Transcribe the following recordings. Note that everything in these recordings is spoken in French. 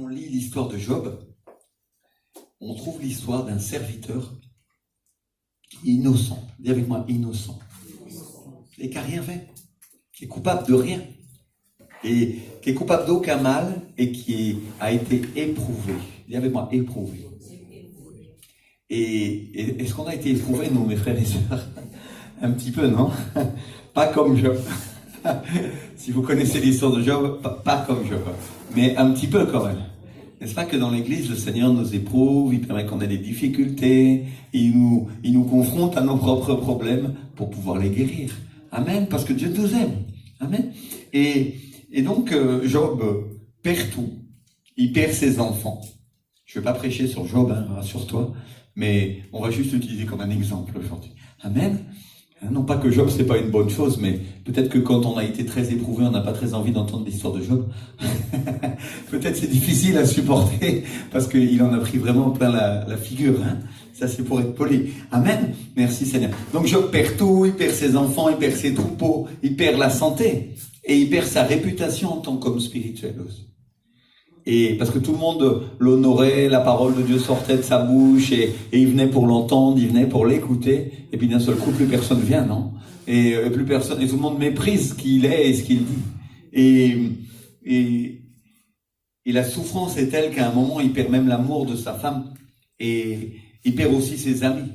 on lit l'histoire de Job, on trouve l'histoire d'un serviteur innocent. Dis avec moi, innocent. Et qui n'a rien fait. Qui est coupable de rien. Et qui est coupable d'aucun mal et qui a été éprouvé. Dis avec moi, éprouvé. Et est-ce qu'on a été éprouvé, nous, mes frères et sœurs? Un petit peu, non? Pas comme Job. Si vous connaissez l'histoire de Job, pas comme Job. Mais un petit peu quand même. N'est-ce pas que dans l'Église, le Seigneur nous éprouve, il permet qu'on ait des difficultés, il nous confronte à nos propres problèmes pour pouvoir les guérir. Amen, parce que Dieu nous aime. Amen. Et donc, Job perd tout. Il perd ses enfants. Je ne vais pas prêcher sur Job, hein, rassure-toi, mais on va juste l'utiliser comme un exemple aujourd'hui. Amen. Non pas que Job, c'est pas une bonne chose, mais peut-être que quand on a été très éprouvé, on n'a pas très envie d'entendre l'histoire de Job. Peut-être c'est difficile à supporter, parce qu'il en a pris vraiment plein la figure. Hein. Ça, c'est pour être poli. Amen. Merci Seigneur. Donc Job perd tout, il perd ses enfants, il perd ses troupeaux, il perd la santé, et il perd sa réputation en tant qu'homme spirituel aussi. Et parce que tout le monde l'honorait, la parole de Dieu sortait de sa bouche et il venait pour l'entendre, il venait pour l'écouter. Et puis d'un seul coup, plus personne vient, non? Et plus personne, et tout le monde méprise ce qu'il est et ce qu'il dit. Et la souffrance est telle qu'à un moment, il perd même l'amour de sa femme et il perd aussi ses amis.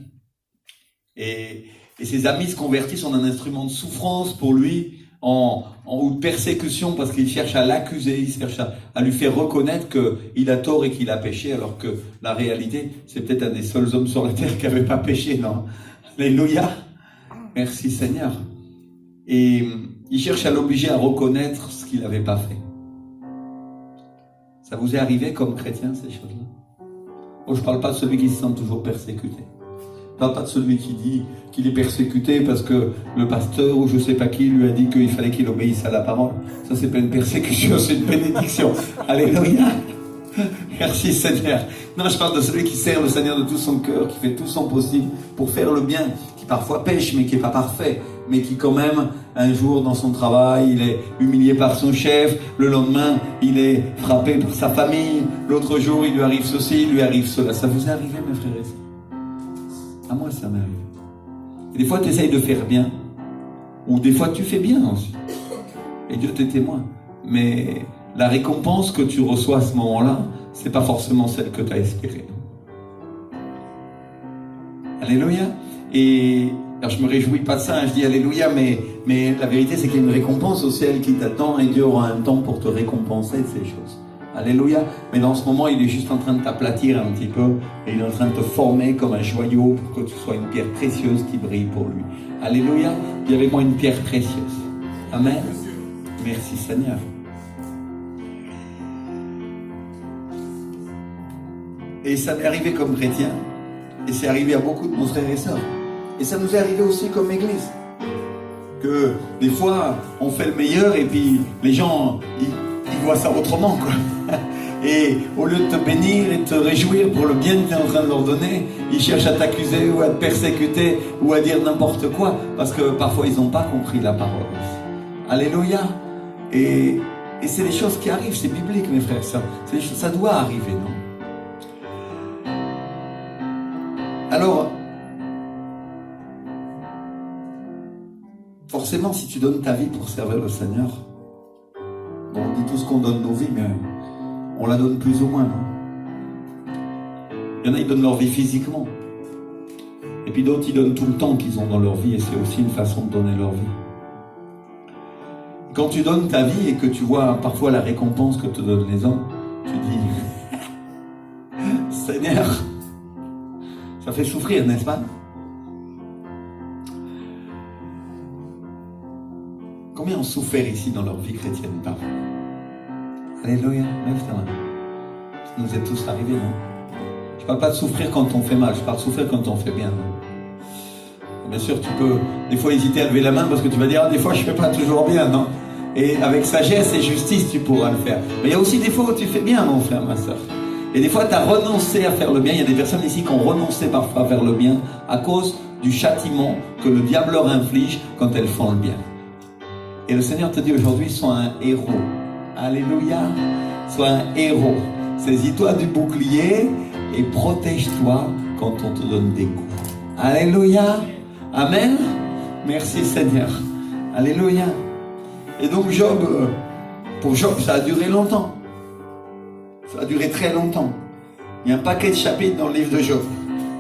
Et ses amis se convertissent en un instrument de souffrance pour lui, ou de persécution, parce qu'il cherche à l'accuser, il cherche à lui faire reconnaître qu'il a tort et qu'il a péché, alors que la réalité, c'est peut-être un des seuls hommes sur la terre qui n'avait pas péché, non? Alléluia. Merci Seigneur. Et il cherche à l'obliger à reconnaître ce qu'il n'avait pas fait. Ça vous est arrivé comme chrétien, ces choses-là? Moi, je ne parle pas de celui qui se sent toujours persécuté. Je ne parle pas de celui qui dit qu'il est persécuté parce que le pasteur ou je ne sais pas qui lui a dit qu'il fallait qu'il obéisse à la parole. Ça, c'est pas une persécution, c'est une bénédiction. Alléluia. Merci Seigneur. Non, je parle de celui qui sert le Seigneur de tout son cœur, qui fait tout son possible pour faire le bien, qui parfois pêche, mais qui n'est pas parfait, mais qui quand même, un jour dans son travail, il est humilié par son chef, le lendemain, il est frappé par sa famille, l'autre jour, il lui arrive ceci, il lui arrive cela. Ça vous est arrivé, mes frères et sœurs? À moi, ça m'arrive. Et des fois, tu essayes de faire bien. Ou des fois, tu fais bien aussi. Et Dieu t'est témoin. Mais la récompense que tu reçois à ce moment-là, c'est pas forcément celle que tu as espérée. Alléluia. Et alors, je me réjouis pas de ça, hein, je dis Alléluia, mais la vérité, c'est qu'il y a une récompense au ciel qui t'attend et Dieu aura un temps pour te récompenser de ces choses. Alléluia. Mais dans ce moment, il est juste en train de t'aplatir un petit peu et il est en train de te former comme un joyau pour que tu sois une pierre précieuse qui brille pour lui. Alléluia. Dis avec moi une pierre précieuse. Amen. Merci Seigneur. Et ça m'est arrivé comme chrétien et c'est arrivé à beaucoup de nos frères et sœurs. Et ça nous est arrivé aussi comme église. Que des fois, on fait le meilleur et puis les gens, ils voient ça autrement, quoi. Et au lieu de te bénir et de te réjouir pour le bien que tu es en train de leur donner, ils cherchent à t'accuser ou à te persécuter ou à dire n'importe quoi, parce que parfois ils n'ont pas compris la parole. Alléluia. Et c'est des choses qui arrivent, c'est biblique, mes frères, ça doit arriver, non? Alors, forcément, si tu donnes ta vie pour servir le Seigneur, bon, on dit tous qu'on donne nos vies, mais on la donne plus ou moins. Non? Il y en a, ils donnent leur vie physiquement. Et puis d'autres, ils donnent tout le temps qu'ils ont dans leur vie, et c'est aussi une façon de donner leur vie. Quand tu donnes ta vie et que tu vois parfois la récompense que te donnent les hommes, tu dis, Seigneur, ça fait souffrir, n'est-ce pas? Combien ont souffert ici dans leur vie chrétienne parfois? Alléluia, lève ta main. Ça nous est tous arrivé, non? Je ne parle pas de souffrir quand on fait mal, je parle de souffrir quand on fait bien. Non? Bien sûr, tu peux des fois hésiter à lever la main parce que tu vas dire, ah, des fois je ne fais pas toujours bien, non? Et avec sagesse et justice, tu pourras le faire. Mais il y a aussi des fois où tu fais bien, mon frère, ma soeur. Et des fois, tu as renoncé à faire le bien. Il y a des personnes ici qui ont renoncé parfois à faire le bien à cause du châtiment que le diable leur inflige quand elles font le bien. Et le Seigneur te dit aujourd'hui, sois un héros. Alléluia. Sois un héros. Saisis-toi du bouclier et protège-toi quand on te donne des coups. Alléluia. Amen. Merci Seigneur. Alléluia. Et donc pour Job, ça a duré longtemps. Ça a duré très longtemps. Il y a un paquet de chapitres dans le livre de Job.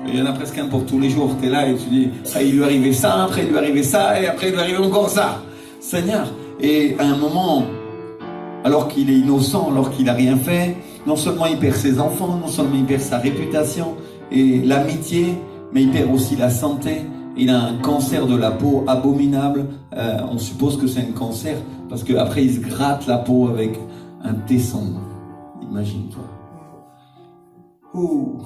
Il y en a presque un pour tous les jours. Tu es là et tu dis, ah, il lui arrivait ça, après il lui arrivait ça, et après il lui arrivait encore ça. Seigneur. Et à un moment, alors qu'il est innocent, alors qu'il n'a rien fait, non seulement il perd ses enfants, non seulement il perd sa réputation et l'amitié, mais il perd aussi la santé. Il a un cancer de la peau abominable. On suppose que c'est un cancer parce qu'après il se gratte la peau avec un tesson. Imagine-toi. Ouh.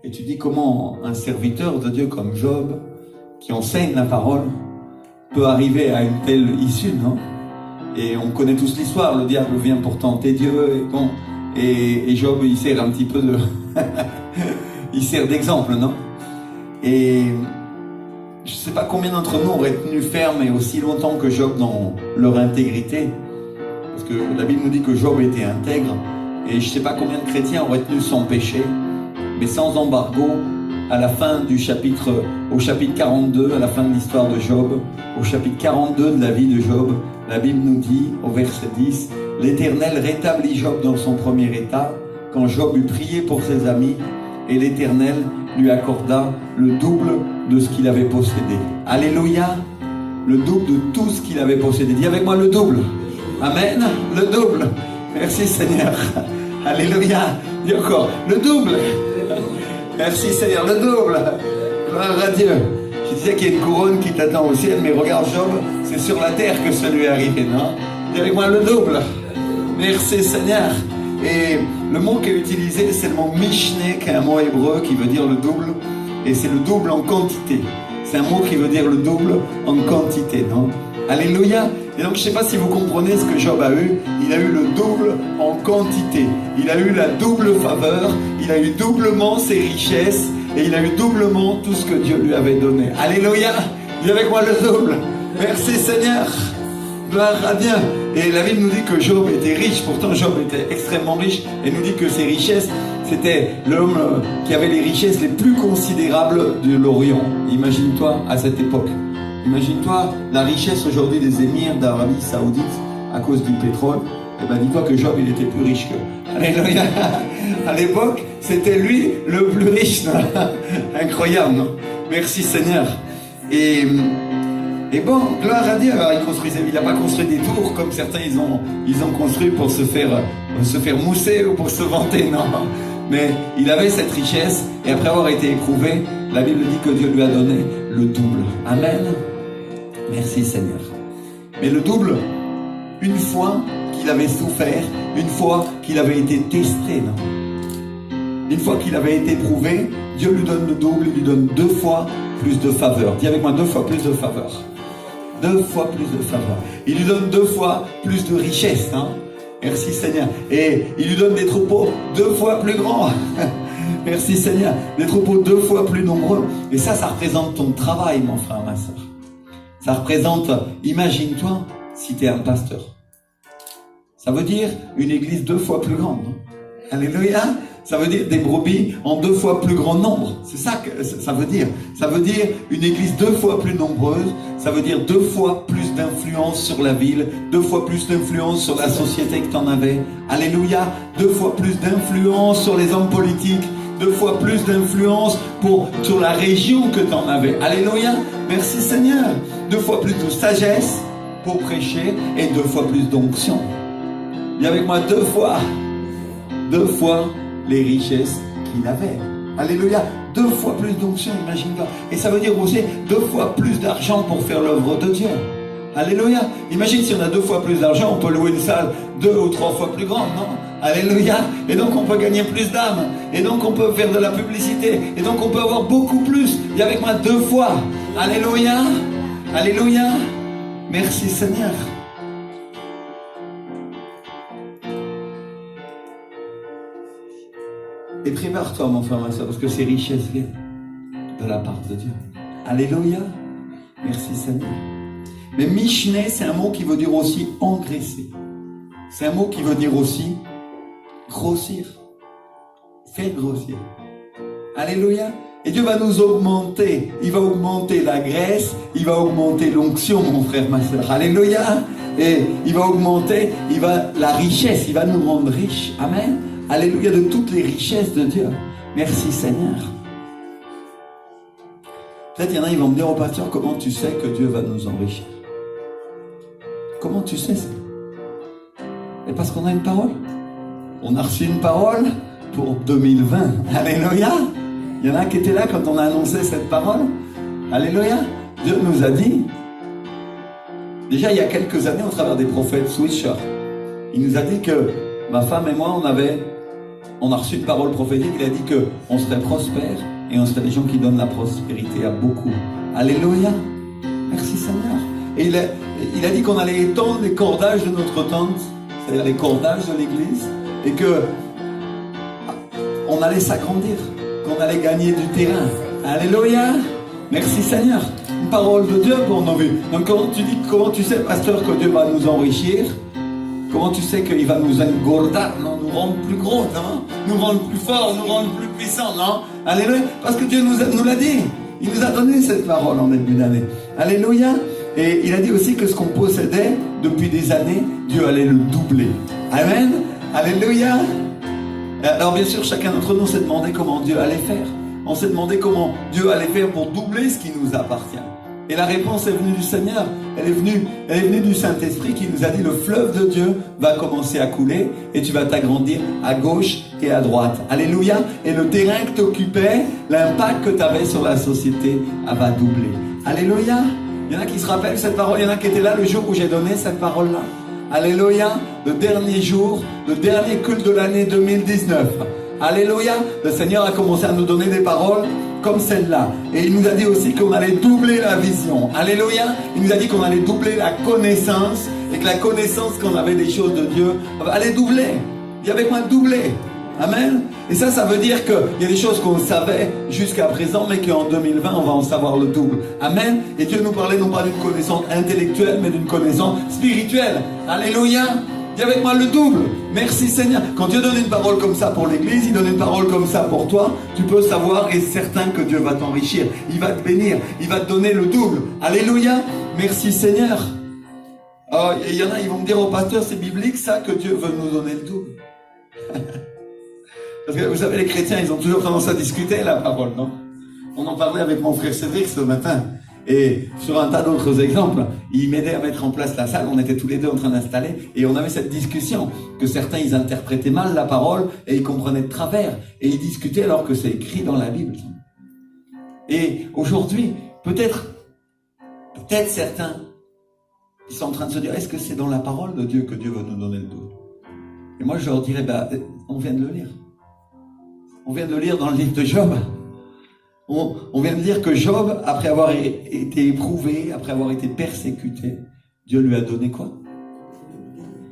Et tu dis comment un serviteur de Dieu comme Job, qui enseigne la parole, peut arriver à une telle issue, non? Et on connaît tous l'histoire, le diable vient pour tenter Dieu, et bon, et Job, il sert un petit peu de... il sert d'exemple, non? Et je ne sais pas combien d'entre nous auraient tenu ferme et aussi longtemps que Job dans leur intégrité, parce que la Bible nous dit que Job était intègre, et je ne sais pas combien de chrétiens auraient tenu son péché, mais sans embargo, à la fin du chapitre, au chapitre 42, à la fin de l'histoire de Job, au chapitre 42 de la vie de Job, la Bible nous dit, au verset 10, « L'Éternel rétablit Job dans son premier état, quand Job eut prié pour ses amis, et l'Éternel lui accorda le double de ce qu'il avait possédé. » Alléluia! Le double de tout ce qu'il avait possédé. Dis avec moi le double. Amen. Le double. Merci Seigneur. Alléluia. Dis encore, le double. Merci Seigneur, le double. Gloire à Dieu. Je disais qu'il y a une couronne qui t'attend au ciel, mais regarde Job, c'est sur la terre que ça lui est arrivé, non? Dis avec moi le double. Merci Seigneur. Et le mot qui est utilisé, c'est le mot Mishné, qui est un mot hébreu qui veut dire le double. Et c'est le double en quantité. C'est un mot qui veut dire le double en quantité, non? Alléluia. Et donc je ne sais pas si vous comprenez ce que Job a eu. Il a eu le double en quantité. Il a eu la double faveur. Il a eu doublement ses richesses. Et il a eu doublement tout ce que Dieu lui avait donné. Alléluia. Dis avec moi le double. Merci Seigneur. Gloire à Dieu. Et la Bible nous dit que Job était riche. Pourtant Job était extrêmement riche. Et nous dit que ses richesses, c'était l'homme qui avait les richesses les plus considérables de l'Orient. Imagine-toi à cette époque. Imagine-toi la richesse aujourd'hui des émirs d'Arabie Saoudite à cause du pétrole. Eh bien, dis-toi que Job, il était plus riche que... Alléluia. À l'époque, c'était lui le plus riche. Incroyable, non? Merci Seigneur. Et bon, gloire à Dieu. Alors, il n'a pas construit des tours comme certains ils ont construit pour se faire mousser ou pour se vanter, non. Mais il avait cette richesse et après avoir été éprouvé, la Bible dit que Dieu lui a donné le double. Amen. Merci Seigneur. Mais le double, une fois qu'il avait souffert, une fois qu'il avait été testé, non? Une fois qu'il avait été éprouvé, Dieu lui donne le double, il lui donne 2 fois plus de faveur. Dis avec moi 2 fois plus de faveur. 2 fois plus de faveur. Il lui donne 2 fois plus de richesse, hein? Merci Seigneur. Et il lui donne des troupeaux 2 fois plus grands. Merci Seigneur. Des troupeaux 2 fois plus nombreux. Et ça représente ton travail, mon frère, ma soeur. Ça représente, imagine-toi, si tu es un pasteur. Ça veut dire une église 2 fois plus grande. Non? Alléluia. Ça veut dire des brebis en 2 fois plus grand nombre. C'est ça que ça veut dire. Ça veut dire une église 2 fois plus nombreuse. Ça veut dire 2 fois plus d'influence sur la ville. 2 fois plus d'influence sur la société que tu en avais. Alléluia. 2 fois plus d'influence sur les hommes politiques. 2 fois plus d'influence sur la région que tu en avais. Alléluia. Merci Seigneur. 2 fois plus de sagesse pour prêcher et 2 fois plus d'onction. Dis avec moi 2 fois. 2 fois les richesses qu'il avait. Alléluia. 2 fois plus d'onction, imagine-toi. Et ça veut dire aussi 2 fois plus d'argent pour faire l'œuvre de Dieu. Alléluia. Imagine si on a 2 fois plus d'argent, on peut louer une salle 2 ou 3 fois plus grande, non? Alléluia. Et donc on peut gagner plus d'âmes. Et donc on peut faire de la publicité. Et donc on peut avoir beaucoup plus. Dis avec moi 2 fois. Alléluia. Alléluia. Merci Seigneur. Et prépare-toi, mon frère, ma soeur, parce que ces richesses viennent de la part de Dieu. Alléluia. Merci Seigneur. Mais Mishné, c'est un mot qui veut dire aussi engraisser. C'est un mot qui veut dire aussi grossir. faire grossir. Alléluia. Et Dieu va nous augmenter. Il va augmenter la graisse, il va augmenter l'onction, mon frère, ma soeur. Alléluia. Et il va augmenter, la richesse, il va nous rendre riches. Amen. Alléluia, de toutes les richesses de Dieu. Merci Seigneur. Peut-être il y en a, ils vont me dire, oh pasteur, comment tu sais que Dieu va nous enrichir? Comment tu sais ça? Et parce qu'on a une parole. On a reçu une parole pour 2020. Alléluia. Il y en a qui étaient là quand on a annoncé cette parole. Alléluia. Dieu nous a dit, déjà il y a quelques années, au travers des prophètes switchers, il nous a dit que ma femme et moi, on a reçu une parole prophétique. Il a dit qu'on serait prospères et on serait des gens qui donnent la prospérité à beaucoup. Alléluia. Merci Seigneur. Et il a dit qu'on allait étendre les cordages de notre tente, c'est-à-dire les cordages de l'église, et que on allait s'agrandir, qu'on allait gagner du terrain. Alléluia. Merci Seigneur. Une parole de Dieu pour nos vies. Donc comment tu sais, pasteur, que Dieu va nous enrichir? Comment tu sais qu'il va nous engordar, non? Nous rendre plus gros, non? Nous rendre plus forts, nous rendre plus puissants, non? Alléluia. Parce que Dieu nous l'a dit. Il nous a donné cette parole en début d'année. Alléluia. Et il a dit aussi que ce qu'on possédait depuis des années, Dieu allait le doubler. Amen. Alléluia. Alors bien sûr, chacun d'entre nous s'est demandé comment Dieu allait faire. On s'est demandé comment Dieu allait faire pour doubler ce qui nous appartient. Et la réponse est venue du Seigneur. Elle est venue du Saint-Esprit qui nous a dit, le fleuve de Dieu va commencer à couler et tu vas t'agrandir à gauche et à droite. Alléluia. Et le terrain que tu occupais, l'impact que tu avais sur la société, elle va doubler. Alléluia. Il y en a qui se rappellent cette parole. Il y en a qui étaient là le jour où j'ai donné cette parole-là. Alléluia. Le dernier jour, le dernier culte de l'année 2019. Alléluia. Le Seigneur a commencé à nous donner des paroles comme celle-là. Et il nous a dit aussi qu'on allait doubler la vision. Alléluia. Il nous a dit qu'on allait doubler la connaissance et que la connaissance qu'on avait des choses de Dieu allait doubler. Dis avec moi, doubler. Amen. Et ça veut dire qu'il y a des choses qu'on savait jusqu'à présent, mais qu'en 2020, on va en savoir le double. Amen. Et Dieu nous parlait non pas d'une connaissance intellectuelle, mais d'une connaissance spirituelle. Alléluia. Dis avec moi le double. Merci Seigneur. Quand Dieu donne une parole comme ça pour l'église, il donne une parole comme ça pour toi, tu peux savoir et certain que Dieu va t'enrichir. Il va te bénir. Il va te donner le double. Alléluia. Merci Seigneur. Oh, il y en a, ils vont me dire au pasteur, c'est biblique ça que Dieu veut nous donner le double. Parce que vous savez, les chrétiens, ils ont toujours tendance à discuter la parole, non? On en parlait avec mon frère Cédric ce matin. Et sur un tas d'autres exemples, il m'aidait à mettre en place la salle, on était tous les deux en train d'installer, et on avait cette discussion, que certains ils interprétaient mal la parole, et ils comprenaient de travers, et ils discutaient alors que c'est écrit dans la Bible. Et aujourd'hui, peut-être certains, ils sont en train de se dire, est-ce que c'est dans la parole de Dieu que Dieu veut nous donner le double? Et moi je leur dirais, on vient de le lire. On vient de le lire dans le livre de Job. On vient de dire que Job, après avoir été éprouvé, après avoir été persécuté, Dieu lui a donné quoi?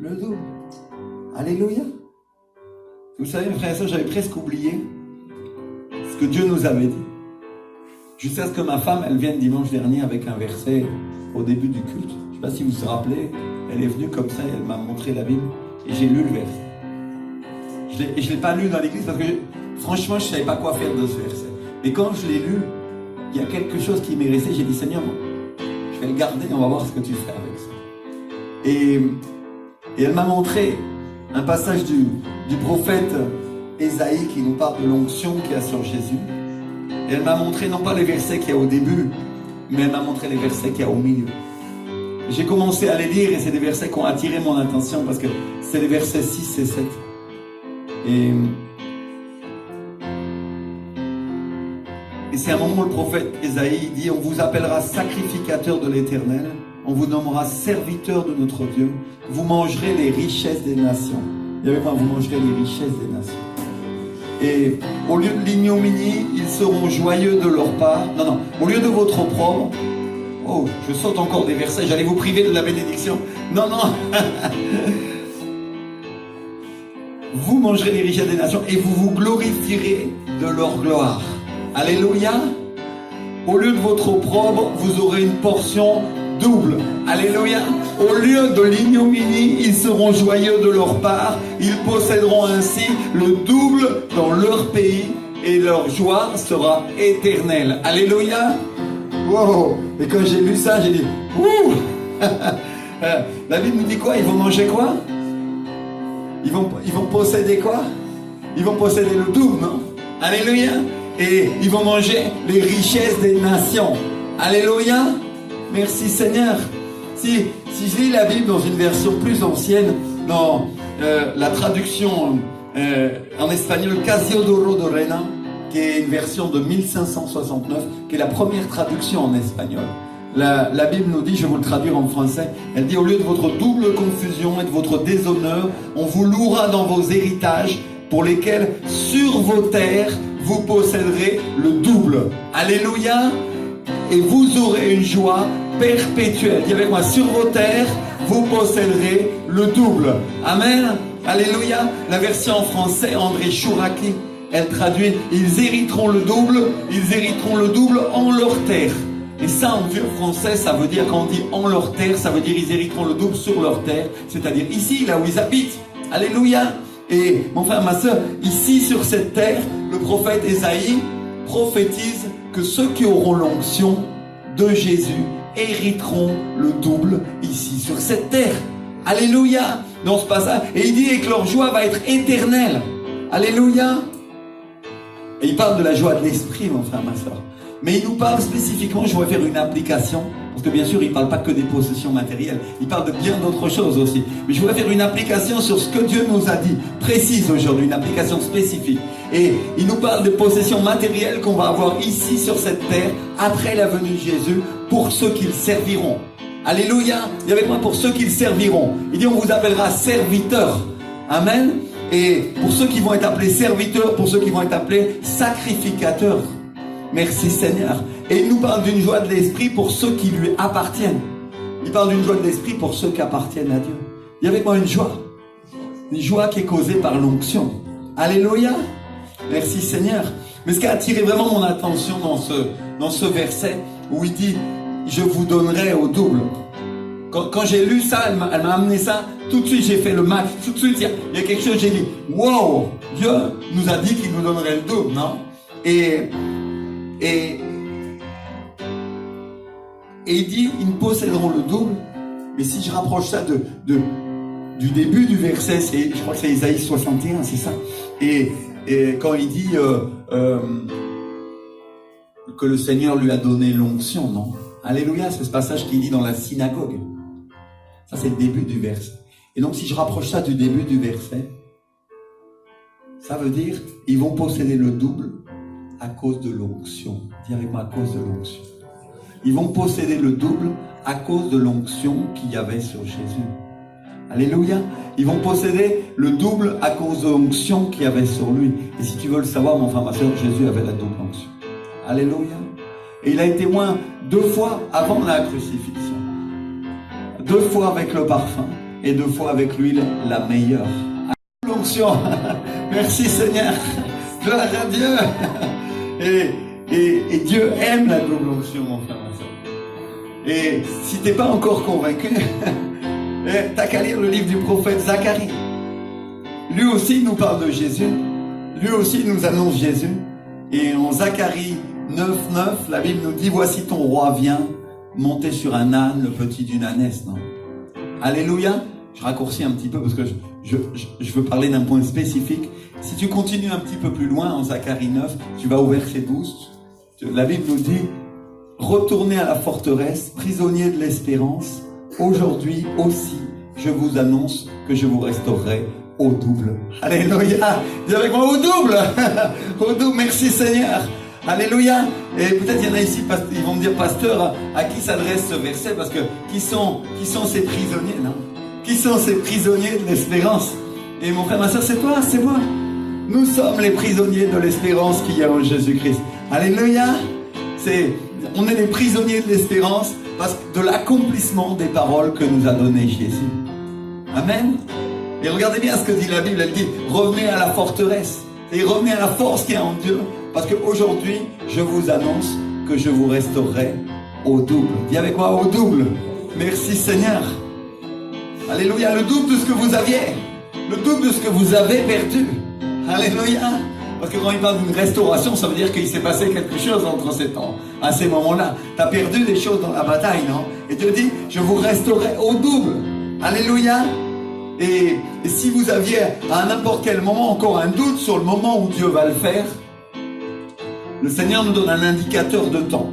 Le double. Alléluia. Vous savez, mes frères et sœurs, j'avais presque oublié ce que Dieu nous avait dit. Jusqu'à ce que ma femme, elle vienne dimanche dernier avec un verset au début du culte. Je ne sais pas si vous vous rappelez, elle est venue comme ça, elle m'a montré la Bible, et j'ai lu le verset. Je ne l'ai pas lu dans l'église parce que, franchement, je ne savais pas quoi faire de ce verset. Et quand je l'ai lu, il y a quelque chose qui m'est resté. J'ai dit, Seigneur, je vais le garder et on va voir ce que tu fais avec ça. Et elle m'a montré un passage du prophète Ésaïe qui nous parle de l'onction qu'il y a sur Jésus. Et elle m'a montré non pas les versets qu'il y a au début, mais elle m'a montré les versets qu'il y a au milieu. J'ai commencé à les lire et c'est des versets qui ont attiré mon attention parce que c'est les versets 6 et 7. Et c'est un moment où le prophète Ésaïe dit, on vous appellera sacrificateur de l'Éternel, on vous nommera serviteur de notre Dieu, vous mangerez les richesses des nations. Et avec moi, vous mangerez les richesses des nations. Et au lieu de l'ignominie, ils seront joyeux de leur part. Non, au lieu de votre opprobre, oh, je saute encore des versets, j'allais vous priver de la bénédiction. Non. Vous mangerez les richesses des nations et vous vous glorifierez de leur gloire. Alléluia. Au lieu de votre opprobre, vous aurez une portion double. Alléluia. Au lieu de l'ignominie, ils seront joyeux de leur part. Ils posséderont ainsi le double dans leur pays et leur joie sera éternelle. Alléluia. Wow. Et quand j'ai lu ça, j'ai dit, ouh. La Bible nous dit quoi? Ils vont manger quoi? Ils vont posséder quoi? Ils vont posséder le double, non? Alléluia. Et ils vont manger les richesses des nations. Alléluia. Merci Seigneur. Si je lis la Bible dans une version plus ancienne, dans la traduction en espagnol Casiodoro de Reina, qui est une version de 1569, qui est la première traduction en espagnol. La Bible nous dit, je vais vous le traduire en français, elle dit: au lieu de votre double confusion et de votre déshonneur, on vous louera dans vos héritages, pour lesquels sur vos terres vous posséderez le double. Alléluia. Et vous aurez une joie perpétuelle. Dis avec moi, sur vos terres vous posséderez le double. Amen. Alléluia. La version en français, André Chouraki, elle traduit: ils hériteront le double en leur terre. Et ça, en vieux français, ça veut dire, quand on dit en leur terre, ça veut dire ils hériteront le double sur leur terre, c'est-à-dire ici, là où ils habitent. Alléluia. Et mon frère, ma soeur, ici sur cette terre, le prophète Ésaïe prophétise que ceux qui auront l'onction de Jésus hériteront le double ici sur cette terre. Alléluia. Dans ce passage, et il dit que leur joie va être éternelle. Alléluia. Et il parle de la joie de l'esprit, mon frère, ma soeur. Mais il nous parle spécifiquement, je vais faire une application, parce que bien sûr, il ne parle pas que des possessions matérielles, il parle de bien d'autres choses aussi. Mais je voudrais faire une application sur ce que Dieu nous a dit, précise aujourd'hui, une application spécifique. Et il nous parle des possessions matérielles qu'on va avoir ici sur cette terre, après la venue de Jésus, pour ceux qui le serviront. Alléluia. Dis avec moi, pour ceux qui le serviront. Il dit, on vous appellera serviteurs. Amen. Et pour ceux qui vont être appelés serviteurs, pour ceux qui vont être appelés sacrificateurs. Merci Seigneur. Et il nous parle d'une joie de l'esprit pour ceux qui lui appartiennent. Il parle d'une joie de l'esprit pour ceux qui appartiennent à Dieu. Il y a avec moi une joie. Une joie qui est causée par l'onction. Alléluia. Merci Seigneur. Mais ce qui a attiré vraiment mon attention dans ce verset, où il dit, je vous donnerai au double. Quand j'ai lu ça, elle m'a amené ça. Tout de suite, j'ai fait le match. Tout de suite, il y a quelque chose, j'ai dit, wow, Dieu nous a dit qu'il nous donnerait le double, non? Et il dit, ils me posséderont le double. Mais si je rapproche ça du début du verset, je crois que c'est Isaïe 61, c'est ça. Et quand il dit que le Seigneur lui a donné l'onction, non? Alléluia, c'est ce passage qu'il dit dans la synagogue. Ça, c'est le début du verset. Et donc, si je rapproche ça du début du verset, ça veut dire, ils vont posséder le double à cause de l'onction. Dis avec moi, à cause de l'onction. Ils vont posséder le double à cause de l'onction qu'il y avait sur Jésus. Alléluia. Ils vont posséder le double à cause de l'onction qu'il y avait sur lui. Et si tu veux le savoir, mon frère, ma soeur, Jésus avait la double onction. Alléluia. Et il a été témoin 2 fois avant la crucifixion. 2 fois avec le parfum et 2 fois avec l'huile la meilleure. L'onction. Merci Seigneur. Gloire à Dieu. Et Dieu aime la double onction, mon frère, ma soeur. Et si tu n'es pas encore convaincu, t'as qu'à lire le livre du prophète Zacharie. Lui aussi il nous parle de Jésus. Lui aussi il nous annonce Jésus. Et en Zacharie 9:9, la Bible nous dit, voici ton roi vient, monté sur un âne, le petit d'une ânesse. Non? Alléluia. Je raccourcis un petit peu parce que je veux parler d'un point spécifique. Si tu continues un petit peu plus loin en Zacharie 9, tu vas au verset 12. La Bible nous dit, retournez à la forteresse, prisonniers de l'espérance. Aujourd'hui aussi, je vous annonce que je vous restaurerai au double. Alléluia. Dis avec moi, au double. Au double. Merci Seigneur. Alléluia. Et peut-être il y en a ici, ils vont me dire, pasteur, à qui s'adresse ce verset? Parce que qui sont ces prisonniers, non? Qui sont ces prisonniers de l'espérance? Et mon frère, ma soeur, c'est toi, c'est moi. Nous sommes les prisonniers de l'espérance qu'il y a en Jésus-Christ. Alléluia. On est les prisonniers de l'espérance parce que de l'accomplissement des paroles que nous a données Jésus. Amen. Et regardez bien ce que dit la Bible. Elle dit, revenez à la forteresse. Et revenez à la force qui est en Dieu. Parce qu'aujourd'hui, je vous annonce que je vous restaurerai au double. Dis avec moi, au double. Merci Seigneur. Alléluia, le double de ce que vous aviez. Le double de ce que vous avez perdu. Alléluia. Parce que quand il parle d'une restauration, ça veut dire qu'il s'est passé quelque chose entre ces temps, à ces moments-là. Tu as perdu des choses dans la bataille, non? Et Dieu dit, je vous restaurerai au double. Alléluia. Et si vous aviez à n'importe quel moment encore un doute sur le moment où Dieu va le faire, le Seigneur nous donne un indicateur de temps.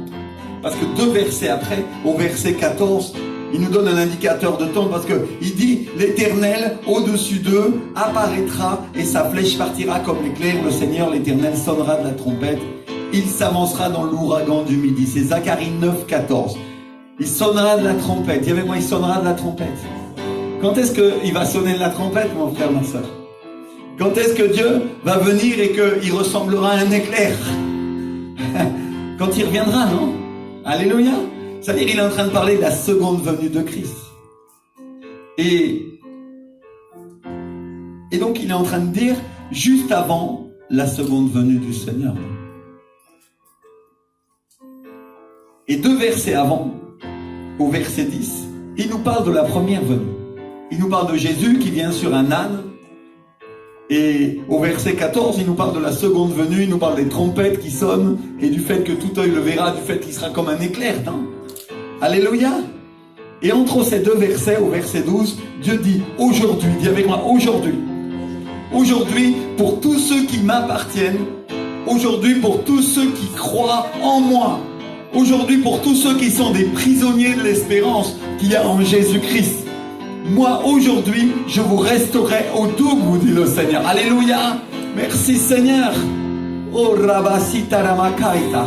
Parce que 2 versets après, au verset 14, il nous donne un indicateur de temps parce qu'il dit « L'Éternel, au-dessus d'eux, apparaîtra et sa flèche partira comme l'éclair. Le Seigneur, l'Éternel, sonnera de la trompette. Il s'avancera dans l'ouragan du midi. » C'est Zacharie 9, 14. Il sonnera de la trompette. Dis avec moi, il sonnera de la trompette. Quand est-ce qu'il va sonner de la trompette, mon frère, ma soeur? Quand est-ce que Dieu va venir et qu'il ressemblera à un éclair? Quand il reviendra, non? Alléluia. C'est-à-dire qu'il est en train de parler de la seconde venue de Christ. Et donc il est en train de dire juste avant la seconde venue du Seigneur. Et 2 versets avant, au verset 10, il nous parle de la première venue. Il nous parle de Jésus qui vient sur un âne. Et au verset 14, il nous parle de la seconde venue, il nous parle des trompettes qui sonnent et du fait que tout œil le verra, du fait qu'il sera comme un éclair. Non? Alléluia. Et entre ces 2 versets, au verset 12, Dieu dit aujourd'hui, dis avec moi aujourd'hui. Aujourd'hui, pour tous ceux qui m'appartiennent, aujourd'hui pour tous ceux qui croient en moi, aujourd'hui pour tous ceux qui sont des prisonniers de l'espérance qu'il y a en Jésus-Christ. Moi, aujourd'hui, je vous restaurerai au double, vous dit le Seigneur. Alléluia. Merci Seigneur. Oh, Rabasita Ramakaita.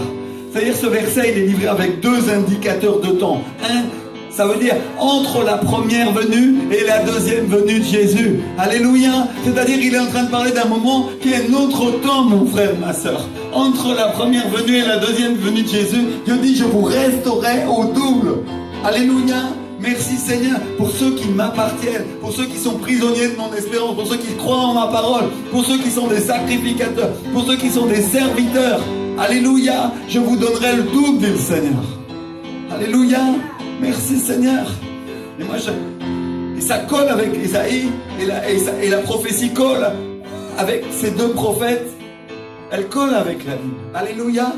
C'est-à-dire, ce verset, il est livré avec 2 indicateurs de temps. Un, ça veut dire entre la première venue et la deuxième venue de Jésus. Alléluia. C'est-à-dire, il est en train de parler d'un moment qui est notre temps, mon frère, ma soeur. Entre la première venue et la deuxième venue de Jésus, Dieu dit, je vous restaurerai au double. Alléluia. Merci Seigneur pour ceux qui m'appartiennent, pour ceux qui sont prisonniers de mon espérance, pour ceux qui croient en ma parole, pour ceux qui sont des sacrificateurs, pour ceux qui sont des serviteurs. Alléluia, je vous donnerai le double, dit le Seigneur. Alléluia, merci Seigneur. Et moi, et ça colle avec Isaïe, et la prophétie colle avec ces 2 prophètes. Elle colle avec la Bible. Alléluia.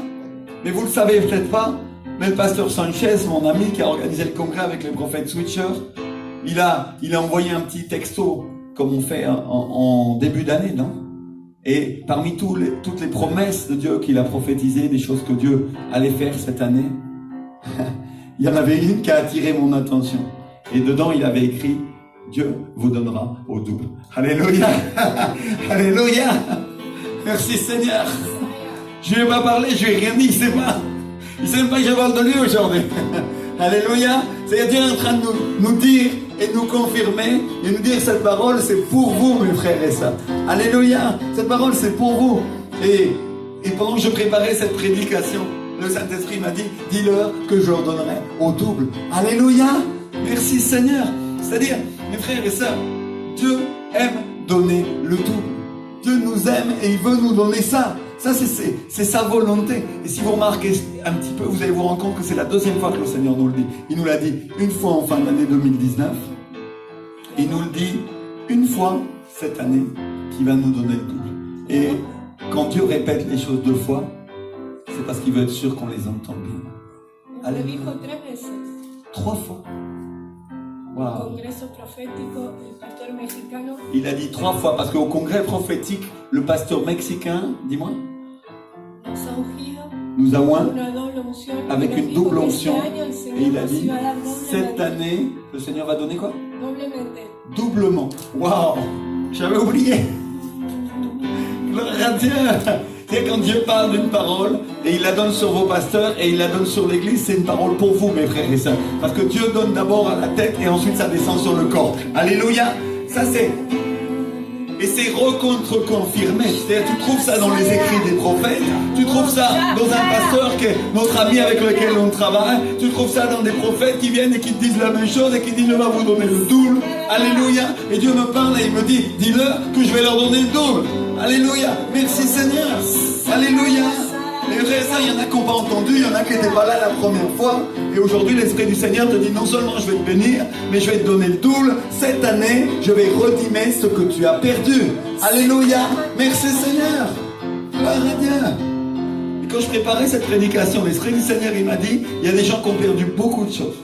Mais vous ne le savez peut-être pas, mais le pasteur Sanchez, mon ami qui a organisé le congrès avec le prophète Switcher, il a envoyé un petit texto, comme on fait en début d'année, non? Et parmi toutes les promesses de Dieu qu'il a prophétisées, des choses que Dieu allait faire cette année, il y en avait une qui a attiré mon attention. Et dedans, il avait écrit, Dieu vous donnera au double. Alléluia. Alléluia. Merci Seigneur. Je ne lui ai pas parlé, je lui ai rien dit, il ne sait pas. Il ne sait même pas que je parle de lui aujourd'hui. Alléluia. C'est Dieu est en train de nous dire et nous confirmer et nous dire cette parole, c'est pour vous, mes frères et sœurs. Alléluia. Cette parole, c'est pour vous. Et pendant que je préparais cette prédication, le Saint-Esprit m'a dit, dis-leur que je leur donnerai au double. Alléluia. Merci Seigneur. C'est-à-dire, mes frères et sœurs, Dieu aime donner le double. Dieu nous aime et il veut nous donner ça. Ça, c'est sa volonté. Et si vous remarquez un petit peu, vous allez vous rendre compte que c'est la 2e fois que le Seigneur nous le dit. Il nous l'a dit une fois en fin d'année 2019. Il nous le dit une fois cette année qu'il va nous donner le double. Et quand Dieu répète les choses 2 fois, c'est parce qu'il veut être sûr qu'on les entend bien. Allez. 3 fois. Wow. Il a dit 3 fois parce qu'au congrès prophétique, le pasteur mexicain, dis-moi, nous avons avec une double onction. Et il a dit, cette année, le Seigneur va donner quoi? Doublement. Waouh, j'avais oublié. Gloire à Dieu. C'est quand Dieu parle d'une parole et il la donne sur vos pasteurs et il la donne sur l'église, c'est une parole pour vous, mes frères et sœurs. Parce que Dieu donne d'abord à la tête et ensuite ça descend sur le corps. Alléluia. Ça c'est... Et c'est recontre-confirmé. C'est-à-dire, tu trouves ça dans les écrits des prophètes, tu trouves ça dans un pasteur qui est notre ami avec lequel on travaille, tu trouves ça dans des prophètes qui viennent et qui te disent la même chose et qui disent, je vais vous donner le double. Alléluia. Et Dieu me parle et il me dit, dis-leur que je vais leur donner le double. Alléluia. Merci Seigneur. Alléluia. Les frères et sœurs, il y en a qui n'ont pas entendu, il y en a qui n'étaient pas là la première fois. Et aujourd'hui, l'Esprit du Seigneur te dit, non seulement je vais te bénir, mais je vais te donner le double. Cette année, je vais redimer ce que tu as perdu. Alléluia. Merci Seigneur. Gloire à Dieu. Et quand je préparais cette prédication, l'Esprit du Seigneur, il m'a dit, il y a des gens qui ont perdu beaucoup de choses.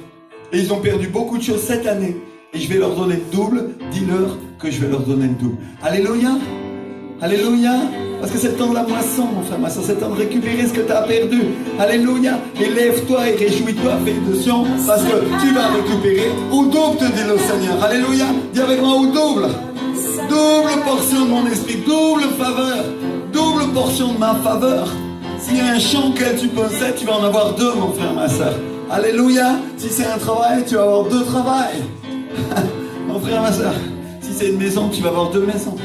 Et ils ont perdu beaucoup de choses cette année. Et je vais leur donner le double. Dis-leur que je vais leur donner le double. Alléluia. Alléluia. Parce que c'est le temps de la moisson, mon frère, ma soeur. C'est le temps de récupérer ce que tu as perdu. Alléluia. Et lève-toi et réjouis-toi, félicitations. Parce que tu vas récupérer au double, te dit le Seigneur. Alléluia. Dis avec moi au double. Double portion de mon esprit. Double faveur. Double portion de ma faveur. S'il y a un champ auquel tu possèdes, tu vas en avoir deux, mon frère, ma soeur. Alléluia. Si c'est un travail, tu vas avoir deux travails. Mon frère, ma soeur. Si c'est une maison, tu vas avoir deux maisons.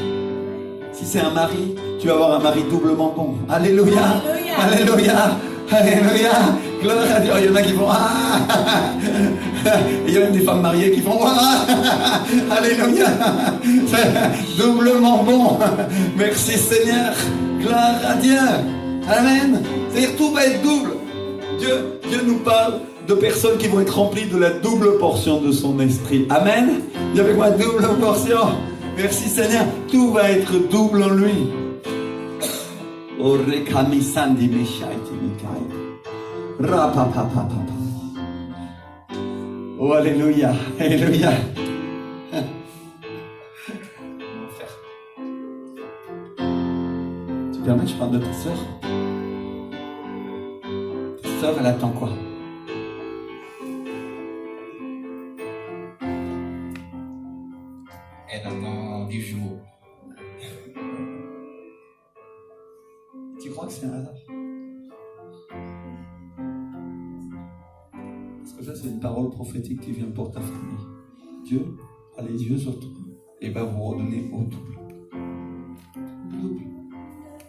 Si c'est un mari, tu vas avoir un mari doublement bon. Alléluia. Alléluia. Alléluia. Gloire à Dieu. Il y en a qui font il y a même des femmes mariées qui font Alléluia. Doublement bon. Merci Seigneur. Gloire à Dieu. Amen. C'est-à-dire tout va être double. Dieu nous parle de personnes qui vont être remplies de la double portion de son esprit. Amen. Dis avec moi, double portion. Merci Seigneur. Tout va être double en lui. Oh, alléluia. Alléluia. Mon frère. Tu permets que je parle de ta sœur? Ta sœur, elle attend quoi? Elle attend du jour. Tu crois que c'est un hasard? Parce que ça, c'est une parole prophétique qui vient pour ta famille. Dieu a les yeux sur toi et va vous redonner au double. Double.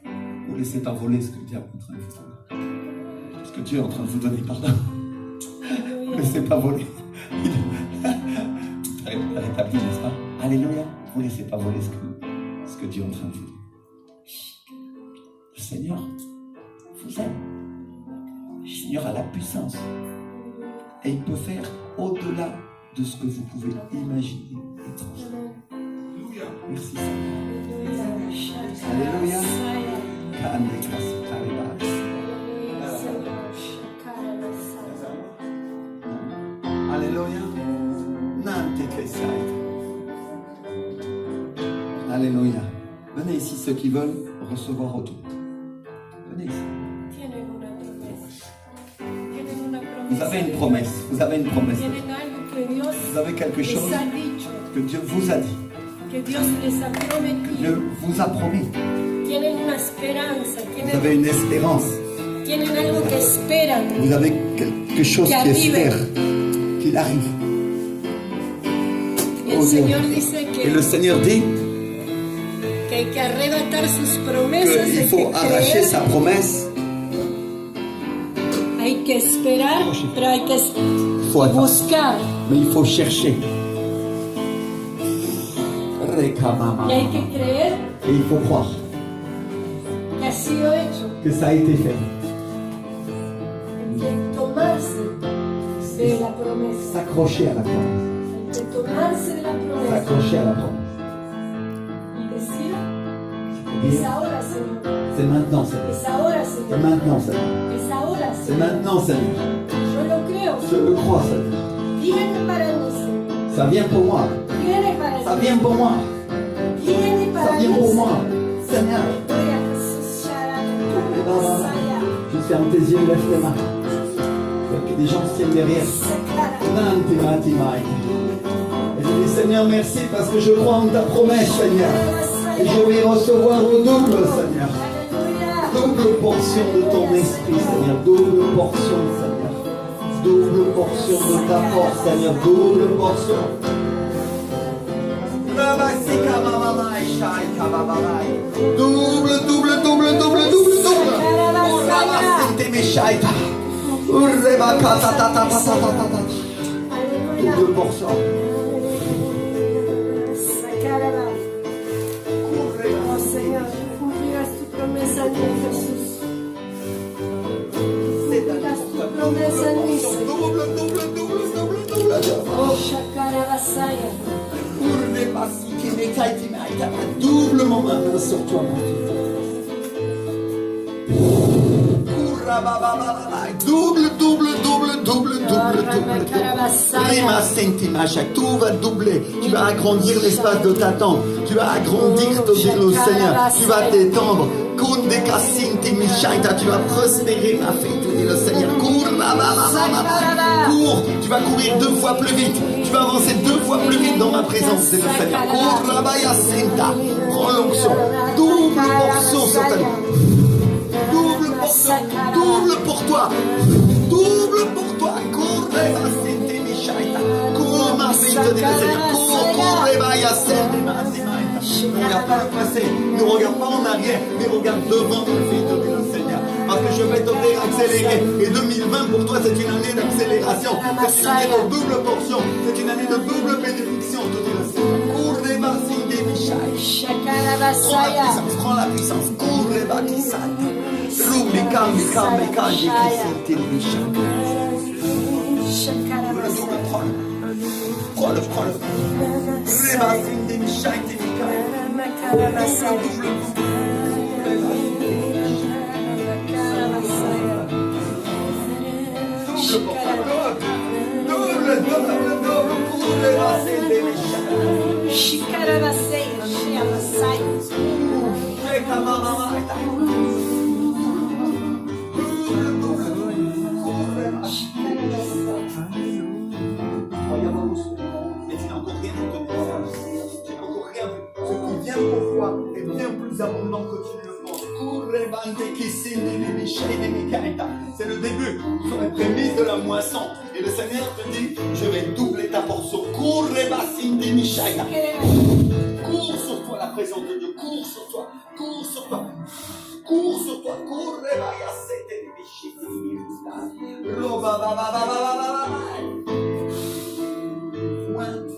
Ne vous laissez pas voler ce que Dieu est en train de vous donner. Ce que Dieu est en train de vous donner, pardon. Ne vous laissez pas voler. Rétabli, n'est-ce pas? Alléluia. Ne vous laissez pas voler ce que Dieu est en train de vous donner. Le Seigneur vous aime. Le Seigneur a la puissance. Et il peut faire au-delà de ce que vous pouvez imaginer et transmettre. Merci Seigneur. Alléluia. Alléluia. Alléluia. Venez ici ceux qui veulent recevoir au double. Venez ici. Vous avez une promesse. Vous avez une promesse. Vous avez quelque chose que Dieu vous a dit. Que Dieu vous a promis. Vous avez une espérance. Vous avez quelque chose qui espère qu'il arrive. Oh Dieu. Et le Seigneur dit qu'il faut arracher sa promesse. Il faut attendre, mais il faut chercher. Et il faut croire que ça a été fait. S'accrocher à la promesse. S'accrocher à la promesse. C'est maintenant, Seigneur. C'est maintenant, Seigneur. C'est maintenant, Seigneur. Je le crois, Seigneur. Ça vient pour moi. Ça vient pour moi. Ça vient pour moi. Seigneur. Je ferme tes yeux, lève tes mains. Que des gens se tiennent derrière. Et je dis, Seigneur, merci parce que je crois en ta promesse, Seigneur. Et je vais recevoir au double, Seigneur. Double portion de ton esprit, Seigneur. Double portion, Seigneur. Double portion de ta force, Seigneur. Double portion. Double, double, double, double, double, double. Double portion. Doublement maintenant sur toi, mon Dieu. Double. Rima sentima, tout va doubler. Tu vas agrandir l'espace de ta tente. Tu vas agrandir ton Dieu, Seigneur. Tu vas t'étendre. Tu vas prospérer, ma fille, te dit le Seigneur. Cours, tu vas courir 2 fois plus vite. Tu vas avancer 2 fois plus vite dans ma présence, c'est le Seigneur. Prends l'onction. Double portion sur ta vie. Double pour toi. Double pour toi. Cours, ma fille, te dit le Seigneur. Cours, ne regarde pas le passé, ne regarde pas en arrière, mais regarde devant, ma fille, te dit le Seigneur. Parce que je vais te faire accélérer. Et 2020 pour toi, c'est une année d'accélération. C'est une année de double portion. C'est une année de double bénédiction, te dit le Seigneur. Prends la puissance. Prends-le. Est bien plus abondant que tu ne le penses. C'est le début, ce sont les prémices de la moisson. Et le Seigneur te dit, je vais doubler ta portion. Cours sur toi, la présence de Dieu. Cours sur toi.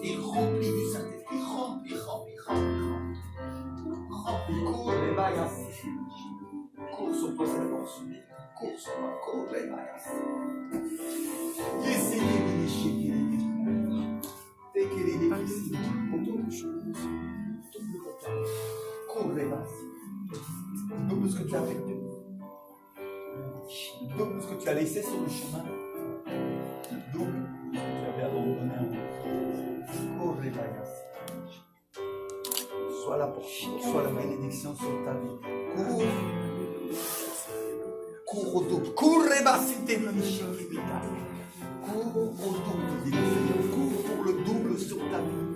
Et rempli du Saint-Esprit. Rempli. Cours sur toi cette portion. Cours sur toi. Double ce que tu as perdu. Double ce que tu as laissé sur le chemin. Double ce que tu avais abandonné. Soit la portion, soit la bénédiction sur ta vie. Cours au double. Cours au double, dit le Seigneur. Cours pour le double sur ta vie.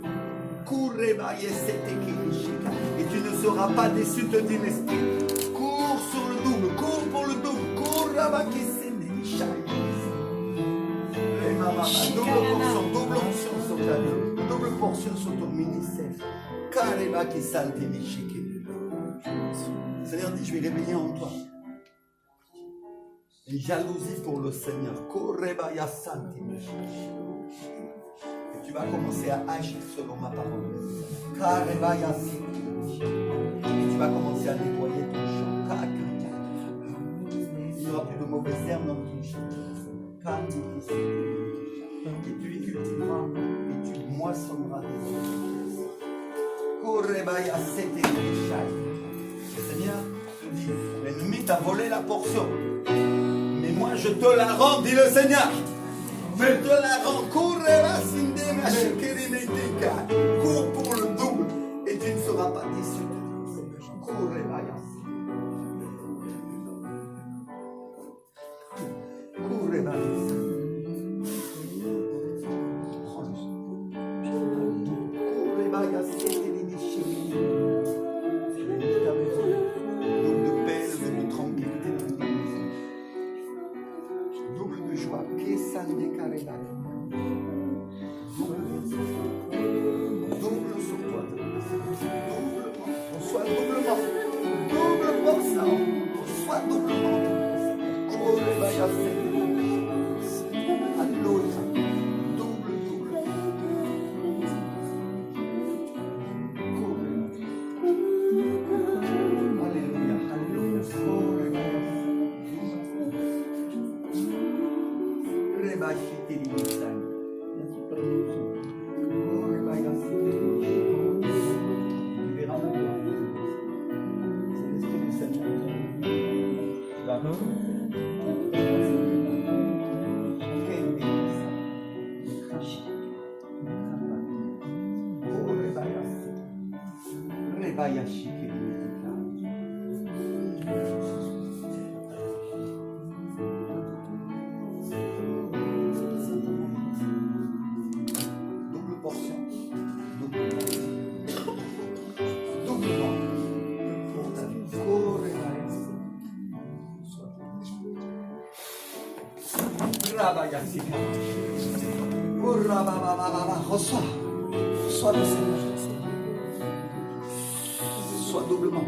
Et tu ne seras pas déçu, te dit l'Esprit. Cours sur le double, cours pour le double. Double portion sur ta vie. Double portion sur ton ministère. Le Seigneur dit, je vais réveiller en toi une jalousie pour le Seigneur. Et tu vas commencer à agir selon ma parole. Et tu vas commencer à nettoyer ton champ. Il n'y aura plus de mauvaises herbes dans ton champ. Et tu y cultiveras et tu moissonneras des Le Seigneur te dit, l'ennemi t'a volé la portion. Mais moi je te la rends, dit le Seigneur. Je te la rends. Cours pour le double et tu ne seras pas déçu. Double portion, doublement pour ta vie. Reçois, reçois le Seigneur. Sois doublement.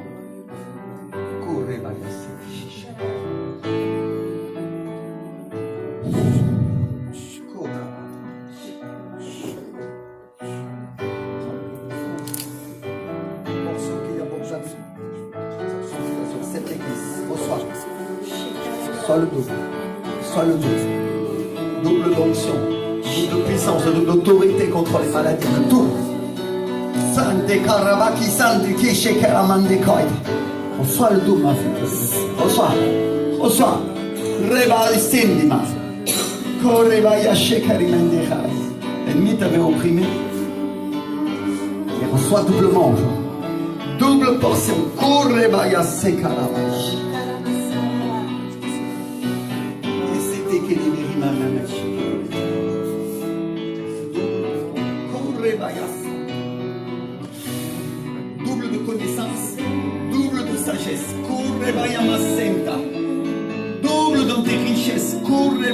Sois le double. Sois le double. Double d'onction, double puissance, double autorité contre les maladies, de tout. Sante Karabaki, Sante Keshekaramande Koy. Reçois le double, ma fille. Reçois. Reçois. Reba Estendima. Koreba Yashekarimende Khay. L'ennemi t'avait opprimé. Et reçois doublement. Double portion. Koreba Yasekarabash. Double de connaissance, double de sagesse, double dans tes richesses, double,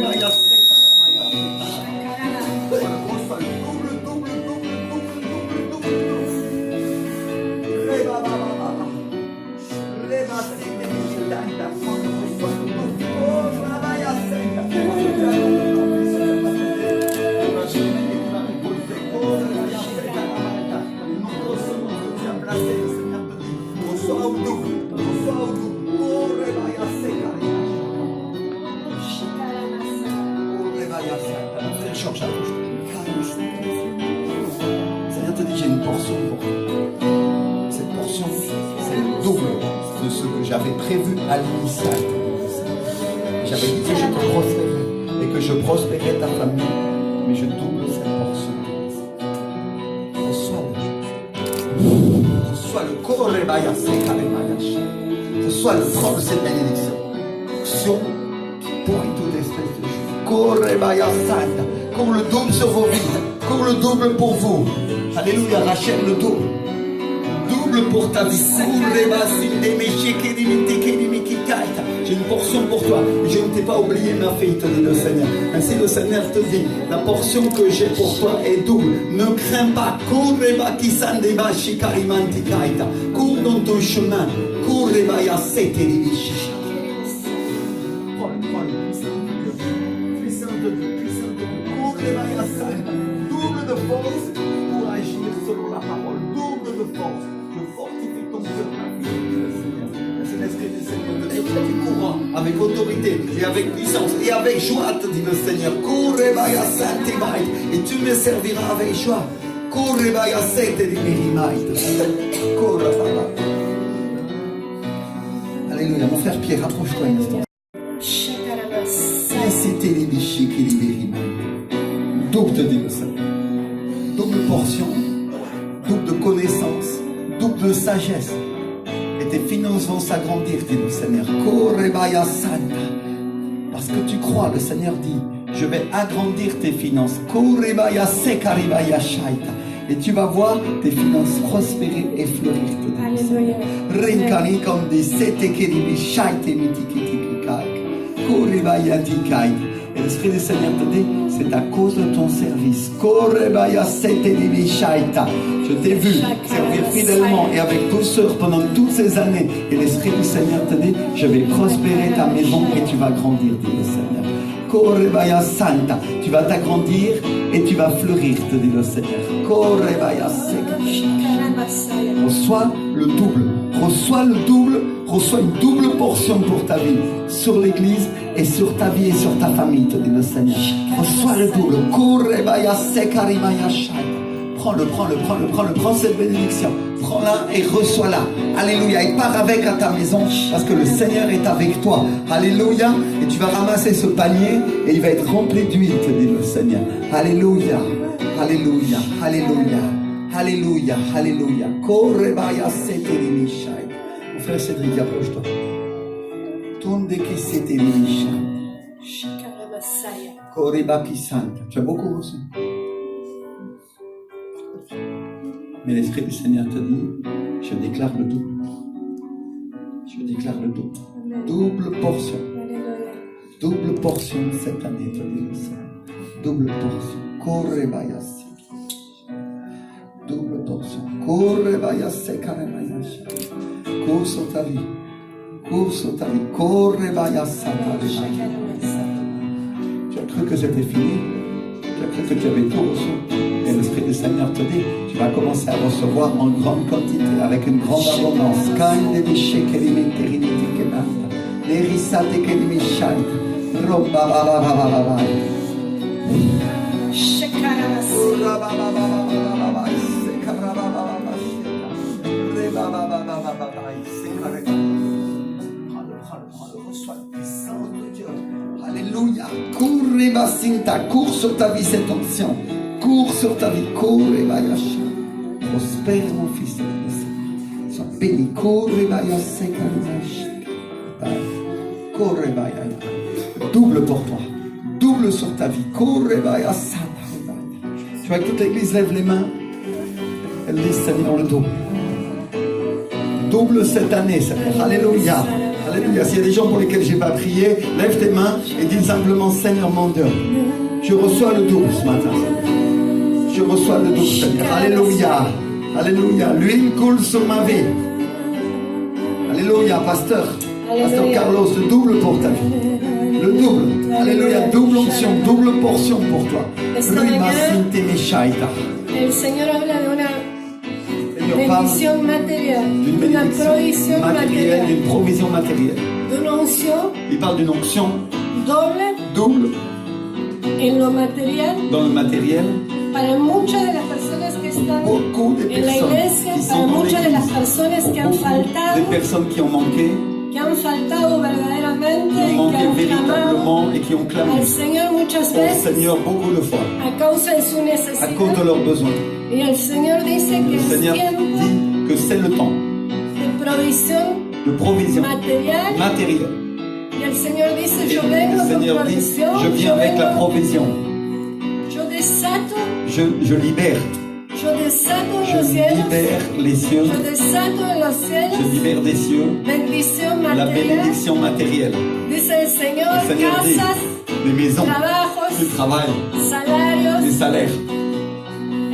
Seigneur te dit, j'ai une portion pour toi. Cette portion, c'est le double de ce que j'avais prévu à l'initial. J'avais dit que je te prospérais et que je prospérais ta famille, mais je double cette portion. Reçois le Korebaya Sekarebayash. Reçois le trône de cette bénédiction. Action pour toute espèce de chose. Korebaya Santa. Comme le double sur vos vies, comme le double pour vous. Alléluia, Rachel, le double. Double pour ta vie. J'ai une portion pour toi. Je ne t'ai pas oublié, ma fille, te dit le Seigneur. Ainsi le Seigneur te dit, la portion que j'ai pour toi est double. Ne crains pas. Cours dans ton chemin. Double de force pour agir selon la parole. Double de force. Je fortifie ton cœur, ma fille, le Seigneur. C'est l'esprit du Seigneur de Dieu qui courant avec autorité et avec puissance et avec joie, te dit le Seigneur. Et tu me serviras avec joie. Alléluia. Mon frère Pierre, rapproche-toi un instant. Double te dit le Seigneur. Double portion, double de connaissance, double de sagesse. Et tes finances vont s'agrandir, dit le Seigneur. Parce que tu crois, le Seigneur dit, je vais agrandir tes finances. Et tu vas voir tes finances prospérer et fleurir. Et l'Esprit du Seigneur te dit, c'est à cause de ton service. Je t'ai vu servir fidèlement et avec douceur pendant toutes ces années. Et l'Esprit du Seigneur te dit, je vais prospérer ta maison et tu vas grandir, dit le Seigneur. Tu vas t'agrandir et tu vas fleurir, te dit le Seigneur. Reçois le double. Reçois le double. Reçois une double portion pour ta vie. Sur l'église et sur ta vie et sur ta famille, te dit le Seigneur. Reçois le double. Prends cette bénédiction. Prends-la et reçois-la. Alléluia. Et pars avec à ta maison parce que le Seigneur est avec toi. Alléluia. Et tu vas ramasser ce panier et il va être rempli d'huile, te dit le Seigneur. Alléluia. Alléluia. Alléluia. Alléluia. Alléluia. Mon frère Cédric, approche-toi. Tourne des qui c'était les tu as beaucoup reçu. Mais l'Esprit du Seigneur te dit, je déclare le double. Je déclare le double. Double portion. Double portion cette année, te dit le Seigneur. Double portion. Double portion. Cours sur ta vie. Cours sur ta vie. Tu as cru que c'était fini. Tu as cru que tu avais tout reçu. Et l'Esprit du Seigneur te dit, tu vas commencer à recevoir en grande quantité, avec une grande abondance. Reçois la puissance de Dieu. Alléluia. Cours sur ta vie cette onction. Cours sur ta vie. Prospère mon fils. Sois béni. Double pour toi. Double sur ta vie. Tu vois que toute l'église lève les mains. Elle dit Seigneur le double. Double cette année, Seigneur. Alléluia. Alléluia. S'il y a des gens pour lesquels je n'ai pas prié, lève tes mains et dis simplement Seigneur mon Dieu, je reçois le double ce matin. Je reçois le double, Seigneur. Alléluia. Alléluia. L'huile coule sur ma vie. Alléluia, pasteur. Pasteur Carlos, le double pour ta vie. Le double. Alléluia. Double onction, double portion pour toi. El Señor habla de una bendición material, d'une una bénédiction provisión matérielle, material, d'une provision matérielle. de una unción Il parle d'une onction doble double en lo material dans le matériel. para muchas de las personas que están Beaucoup de en la personnes iglesia, qui para sont dans muchas de las l'église, personas que han beaucoup faltado, des personnes qui ont manqué verdaderamente qui y ont que manqué han clamado véritablement et qui ont clamé al Señor muchas au veces Seigneur beaucoup de fois a causa de su à necesidad. cause de leurs besoins. Y el Señor dice que Le es Seigneur tiempo dit que c'est le temps de provisión de provision material. matérielle. Y el Señor dice, Et yo le vengo con Seigneur dit, provisión, je viens avec la provision. yo desato Je libère. en Je los cielos, libère les cieux. yo desato en los Je cielos, libère des cieux bendición la material, bénédiction matérielle. dice el Señor, Le Seigneur dit casas, des maisons, trabajos, du travail, des salarios, salaires,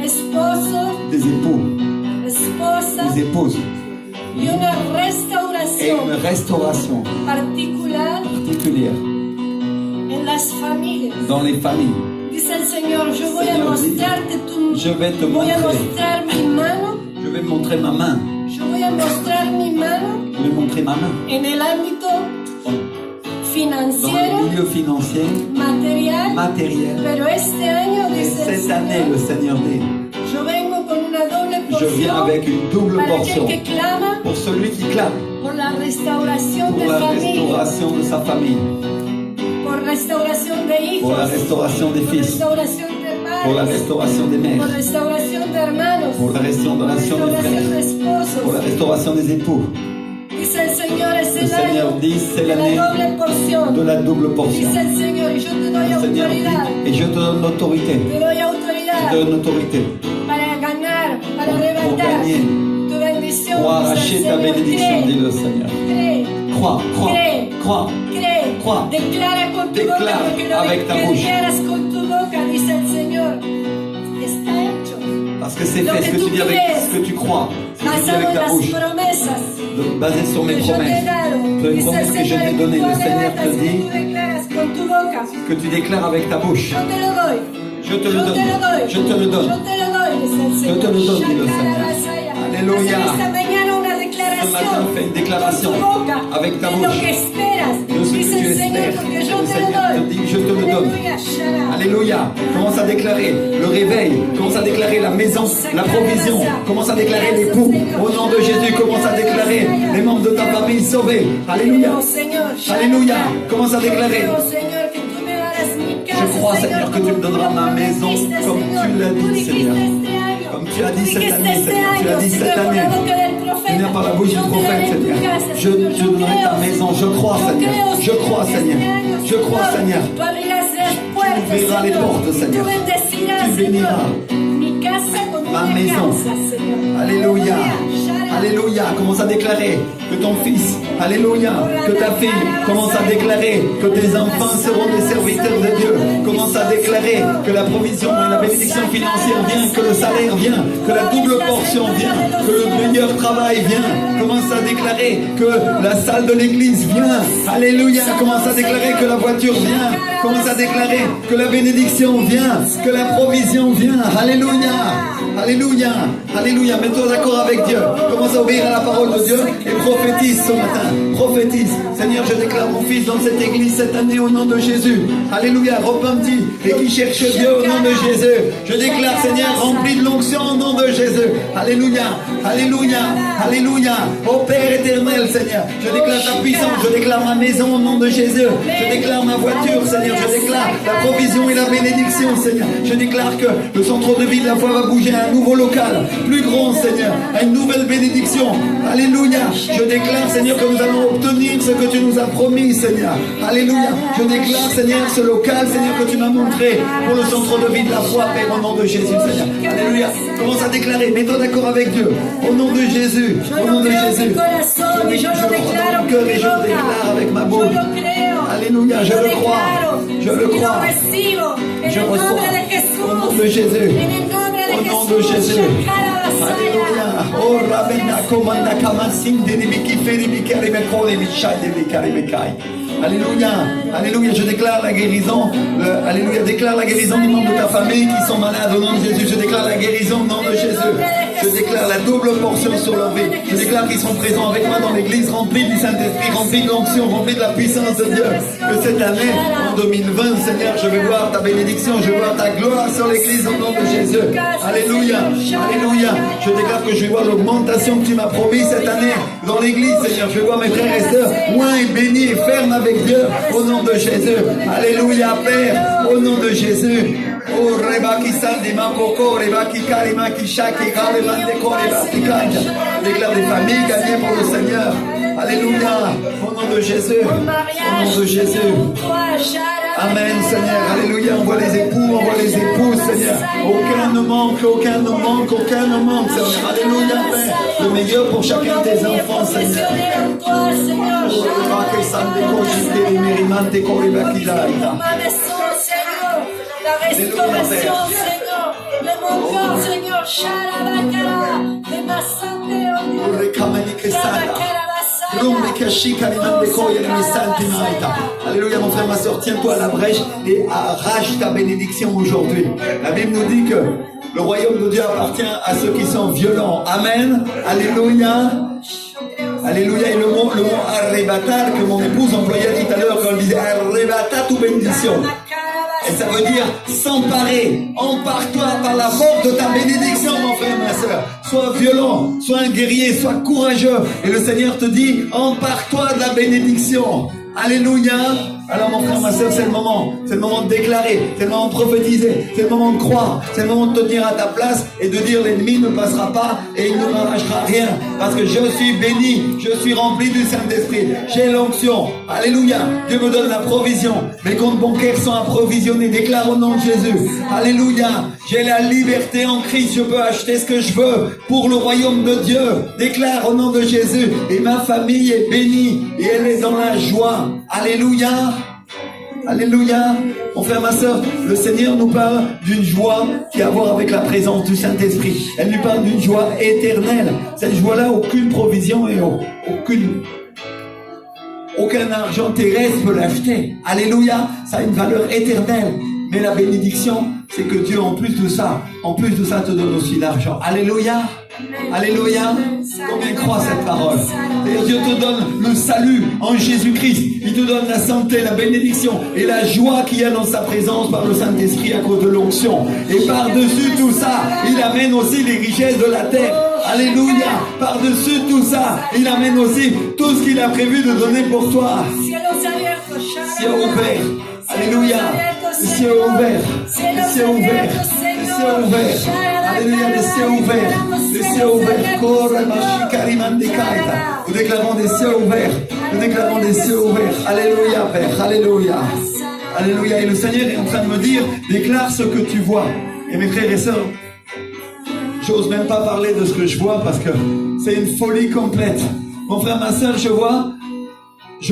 esposos, des époux, esposas, des épouses y una et restauración une restauration particular particulière en las familias. dans les familles. Dice el Señor, yo voy a Señor dit, mostrarte tu je vais te voy a montrer. mostrar mi mano, Je vais montrer ma main. yo voy a mostrar mi mano Je vais montrer ma main en el ámbito dans le financiero, milieu financier, material, matériel. pero este año, Et dice el cette année, le Señor, Seigneur dit, yo vengo con una doble je viens porción avec une double para portion aquel que clama pour celui qui clame, por la restauración pour de la familia, restauration de sa famille, por restauración de pour la hijos, restauration des por fils, restauración de pour la padres, restauration des por mères, restauración de hermanos, pour la por restauration des restauración de frères, pour la esposos. restauration des époux. Dice el Señor, es Le el Seigneur año dit, c'est de la l'année doble porción. de la double portion. Dice el Señor, y yo te doy Le Seigneur autoridad, dit, et je te donne l'autorité, te doy je autoridad te donne l'autorité para ganar, para pour arrebatar gagner, tu bendición. pour Dice el arracher ta Señor, bénédiction, dit le Seigneur. cree, Crois, crois, cree, crois. cree, Crois. declara con tu Declara boca, porque lo avec ta que bouche. declaras con tu boca, dice el Señor, está hecho, Parce que c'est fait, ce que tu dis avec ce que tu crois, ce que tu dis basado avec en ta las bouche, promesas basé sur mes que yo te he promesses. dado. Les Dice el promesses que je Señor, t'ai y données, tú le Seigneur arrebatas te y dit tú declaras con tu boca. que tu déclares avec ta bouche. Yo te lo doy. Je te le Yo donne. te lo doy. Je te le donne. Yo te lo doy, dice el Yo Señor. te lo doy, dit le Seigneur. Shakarabasaya. Alléluia. Hacen esta mañana una declaración ce matin, fais une déclaration avec ta bouche de ce que tu espères. Le Seigneur te dit, je te le donne. Alléluia. Commence à déclarer le réveil. Commence à déclarer la maison, la provision. Commence à déclarer l'époux. Au nom de Jésus, commence à déclarer les membres de ta famille sauvés. Alléluia. Alléluia. Commence à déclarer. Je crois, Seigneur, que tu me donneras ma maison comme tu l'as dit, Seigneur. Comme tu as dit cette année, Seigneur. Tu as dit cette année. Seigneur, par la bouche du prophète, Seigneur. Je donnerai ta maison. Je crois, Seigneur. Je crois, Seigneur. Je crois, Seigneur. Tu ouvriras les portes, Seigneur. Tu béniras ma maison. Alléluia. Alléluia. Commence à déclarer que ton fils, alléluia, que ta fille, commence à déclarer que tes enfants seront des serviteurs de Dieu. Commence à déclarer que la provision et la bénédiction financière vient, que le salaire vient, que la double portion vient, que le meilleur travail vient. Commence à déclarer que la salle de l'église vient. Alléluia. Commence à déclarer que la voiture vient. Commence à déclarer que la bénédiction vient, que la provision vient. Alléluia. Alléluia. Alléluia. Mets-toi d'accord avec Dieu. Commence à obéir à la parole de Dieu et prophétise ce matin. Prophétise. Seigneur, je déclare mon fils dans cette église cette année au nom de Jésus. Alléluia. Repenti et qui cherche Dieu au nom de Jésus. Je déclare, Seigneur, rempli de l'onction au nom de Jésus. Alléluia. Alléluia. Alléluia. Ô Père éternel, Seigneur, je déclare ta puissance. Je déclare ma maison au nom de Jésus. Je déclare ma voiture, Seigneur. Je déclare la provision et la bénédiction, Seigneur. Je déclare que le centre de vie de la foi va bouger à un nouveau local, plus grand, Seigneur, à une nouvelle bénédiction. Alléluia. Je déclare, Seigneur, que nous allons obtenir ce que tu nous as promis, Seigneur. Alléluia. Je déclare, Seigneur, ce local, Seigneur, que tu m'as montré pour le centre de vie de la foi, Père, au nom de Jésus, Seigneur. Alléluia. Commence à déclarer. Mets-toi d'accord avec Dieu. Au nom de Jésus. Au nom de Jésus. Je crois dans mon cœur et je le déclare avec ma bouche. Alléluia. Je le crois. Je le crois. Je reçois. Au nom de Jésus. Au nom de Jésus. Alléluia. Oh, Rabena, Komanda, Kamasin, Denibiki, Feribiki, Rebekole, Michai, Debekai. Alléluia. Alléluia. Je déclare la guérison. Alléluia. Déclare la guérison du membre de ta famille qui sont malades au nom de Jésus. Je déclare la guérison au nom de Jésus. Je déclare la double portion sur leur vie. Je déclare qu'ils sont présents avec moi dans l'église, remplis du Saint-Esprit, remplis de l'onction, remplis de la puissance de Dieu. Que cette année, en 2020, Seigneur, je vais voir ta bénédiction, je vais voir ta gloire sur l'église au nom de Jésus. Alléluia. Alléluia. Je déclare que je vais voir l'augmentation que tu m'as promis cette année dans l'église, Seigneur. Je vais voir mes frères et sœurs loin et bénis et fermes avec Dieu au nom de Jésus. Alléluia, Père, au nom de Jésus. Oh, Rebaki Sandi Mapoko, Rebaki Karimaki Shaki, Karemande Korebaki Kanja. Déclare des familles gagnées pour le Seigneur. Alléluia, au nom de Jésus. Au nom de Jésus. Amen, Seigneur. Alléluia. On voit les époux, on voit les épouses, Seigneur. Aucun ne manque, aucun ne manque, aucun ne manque, Seigneur. Alléluia, Père. Le meilleur pour chacun de tes enfants, Seigneur. La restauration, Seigneur, de mon corps, Seigneur, Shalabakara, de ma santé, oh Dieu, Alléluia, mon frère, ma soeur, tiens-toi à la brèche et arrache ta bénédiction aujourd'hui. La Bible nous dit que le royaume de Dieu appartient à ceux qui sont violents. Amen. Alléluia. Alléluia. Et le mot arrebatar que mon épouse employait tout à l'heure quand elle disait arrebata tu bénédiction. Et ça veut dire s'emparer. Empare-toi par la force de ta bénédiction, mon frère, ma soeur. Sois violent, sois un guerrier, sois courageux. Et le Seigneur te dit, empare-toi de la bénédiction. Alléluia. Alors mon frère, ma soeur, c'est le moment de déclarer, c'est le moment de prophétiser, c'est le moment de croire, c'est le moment de te tenir à ta place et de dire l'ennemi ne passera pas et il ne m'arrachera rien parce que je suis béni, je suis rempli du Saint-Esprit, j'ai l'onction. Alléluia. Dieu me donne la provision, mes comptes bancaires sont approvisionnés, déclare au nom de Jésus. Alléluia. J'ai la liberté en Christ, je peux acheter ce que je veux pour le royaume de Dieu. Déclare au nom de Jésus. Et ma famille est bénie et elle est dans la joie. Alléluia. Alléluia. Mon frère, ma soeur, le Seigneur nous parle d'une joie qui a à voir avec la présence du Saint-Esprit. Elle nous parle d'une joie éternelle. Cette joie-là, aucune provision et aucun argent terrestre peut l'acheter. Alléluia. Ça a une valeur éternelle. Mais la bénédiction, c'est que Dieu, en plus de ça, te donne aussi l'argent. Alléluia. Alléluia. Combien croient cette parole? Et Dieu te donne le salut en Jésus-Christ. Il te donne la santé, la bénédiction et la joie qu'il y a dans sa présence par le Saint-Esprit à cause de l'onction. Et par-dessus tout ça, il amène aussi les richesses de la terre. Alléluia. Par-dessus tout ça, il amène aussi tout ce qu'il a prévu de donner pour toi. Ciel ouvert. Alléluia. Le ciel ouvert. Le ciel ouvert. Le ciel ouvert. Alléluia. Le ciel ouvert. Le ciel ouvert. Nous déclarons des cieux ouverts. Nous déclarons des cieux ouverts. Alléluia, Père. Alléluia. Alléluia. Et le Seigneur est en train de me dire, déclare ce que tu vois. Et mes frères et sœurs, j'ose même pas parler de ce que je vois parce que c'est une folie complète. Mon frère, ma sœur, je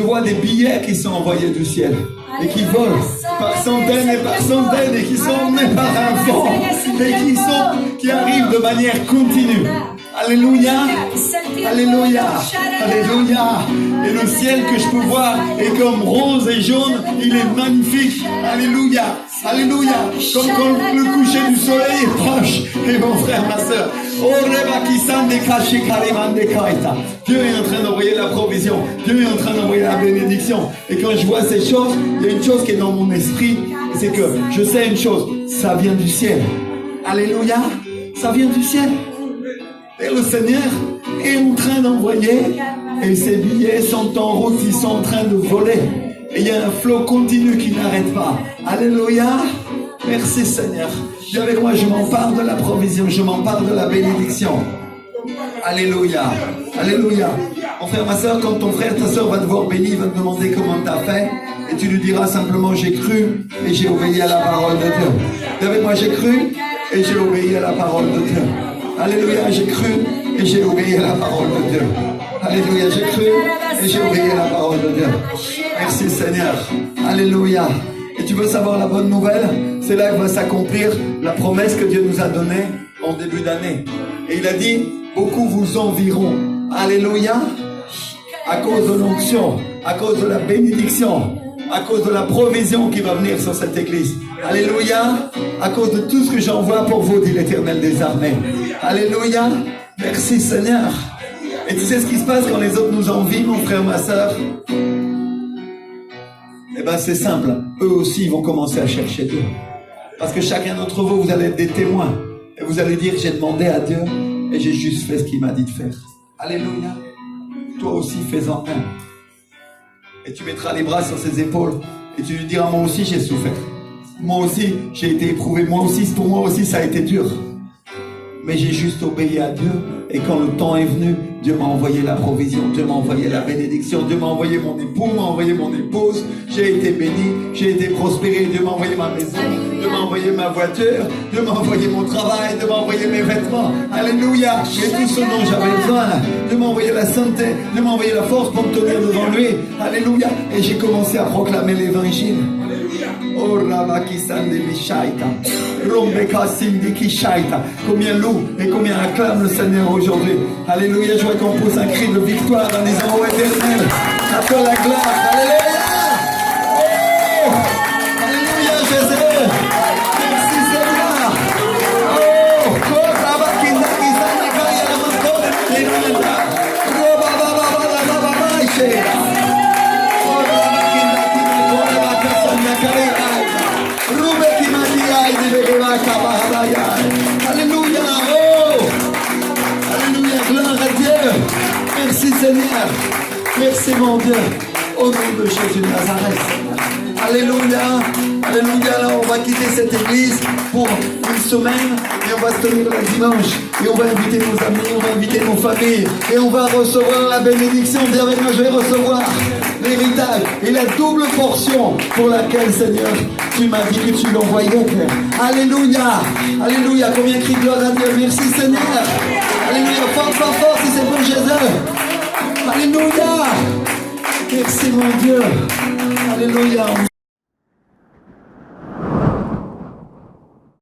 vois des billets qui sont envoyés du ciel et qui volent par centaines et qui sont emmenés par un vent et qui arrivent de manière continue. Alléluia, alléluia, alléluia. Et le ciel que je peux voir est comme rose et jaune, il est magnifique. Alléluia, alléluia. Comme quand le coucher du soleil est proche. Et mon frère, ma soeur, Dieu est en train d'envoyer la provision. Dieu est en train d'envoyer la bénédiction. Et quand je vois ces choses, il y a une chose qui est dans mon esprit, c'est que je sais une chose, ça vient du ciel. Alléluia, ça vient du ciel. Et le Seigneur est en train d'envoyer, et ces billets sont en route, ils sont en train de voler. Et il y a un flot continu qui n'arrête pas. Alléluia. Merci Seigneur. Dis avec moi, je m'empare de la provision, je m'empare de la bénédiction. Alléluia. Alléluia. Mon frère, ma soeur, quand ton frère, ta soeur va te voir béni, il va te demander comment tu as fait, et tu lui diras simplement, j'ai cru et j'ai obéi à la parole de Dieu. Dis avec moi, j'ai cru et j'ai obéi à la parole de Dieu. Alléluia, j'ai cru et j'ai obéi à la parole de Dieu. Alléluia, j'ai cru et j'ai obéi à la parole de Dieu. Merci Seigneur. Alléluia. Et tu veux savoir la bonne nouvelle? C'est là que va s'accomplir la promesse que Dieu nous a donnée en début d'année. Et il a dit, beaucoup vous envieront. Alléluia. À cause de l'onction, à cause de la bénédiction, à cause de la provision qui va venir sur cette église. Alléluia. À cause de tout ce que j'envoie pour vous, dit l'Éternel des armées. Alléluia. Merci Seigneur. Et tu sais ce qui se passe quand les autres nous envient, mon frère, ma soeur? Eh bien, c'est simple. Eux aussi vont commencer à chercher Dieu. Parce que chacun d'entre vous, vous allez être des témoins. Et vous allez dire, j'ai demandé à Dieu et j'ai juste fait ce qu'il m'a dit de faire. Alléluia. Toi aussi, fais-en un. Et tu mettras les bras sur ses épaules et tu lui diras, moi aussi, j'ai souffert. Moi aussi, j'ai été éprouvé. Moi aussi, pour moi aussi, ça a été dur. Mais j'ai juste obéi à Dieu. Et quand le temps est venu, Dieu m'a envoyé la provision, Dieu m'a envoyé la bénédiction, Dieu m'a envoyé mon époux, m'a envoyé mon épouse, j'ai été béni, j'ai été prospéré, Dieu m'a envoyé ma maison, Dieu m'a envoyé ma voiture, Dieu m'a envoyé mon travail, Dieu m'a envoyé mes vêtements, alléluia, et tout ce dont j'avais besoin, Dieu m'a envoyé la santé, Dieu m'a envoyé la force pour me tenir devant lui, alléluia, et j'ai commencé à proclamer l'évangile. Oh Ravakisan de Mishaita, Rombeka Sindiki Shaita. Combien loue et combien acclame le Seigneur aujourd'hui. Alléluia, je vois qu'on pousse un cri de victoire en disant oh éternel, à toi la gloire. Alléluia. Oh, alléluia Jésus. Merci Seigneur. Oh, Ravakinda Kisana Kaya Mokore Niranda. Roba Baba Baba Baba Baba. Alléluia, oh, alléluia, gloire à Dieu. Merci Seigneur, merci mon Dieu, au nom de Jésus de Nazareth. Alléluia, alléluia. Là on va quitter cette église pour une semaine et on va se tenir le dimanche et on va inviter nos amis, on va inviter nos familles et on va recevoir la bénédiction. Dis avec moi, je vais recevoir l'héritage et la double portion pour laquelle, Seigneur, tu m'as dit que tu l'envoyais, Père. Alléluia, alléluia. Combien crie gloire à Dieu. Merci Seigneur. Alléluia, fort, fort, fort si c'est pour Jésus. Alléluia. Merci mon Dieu. Alléluia.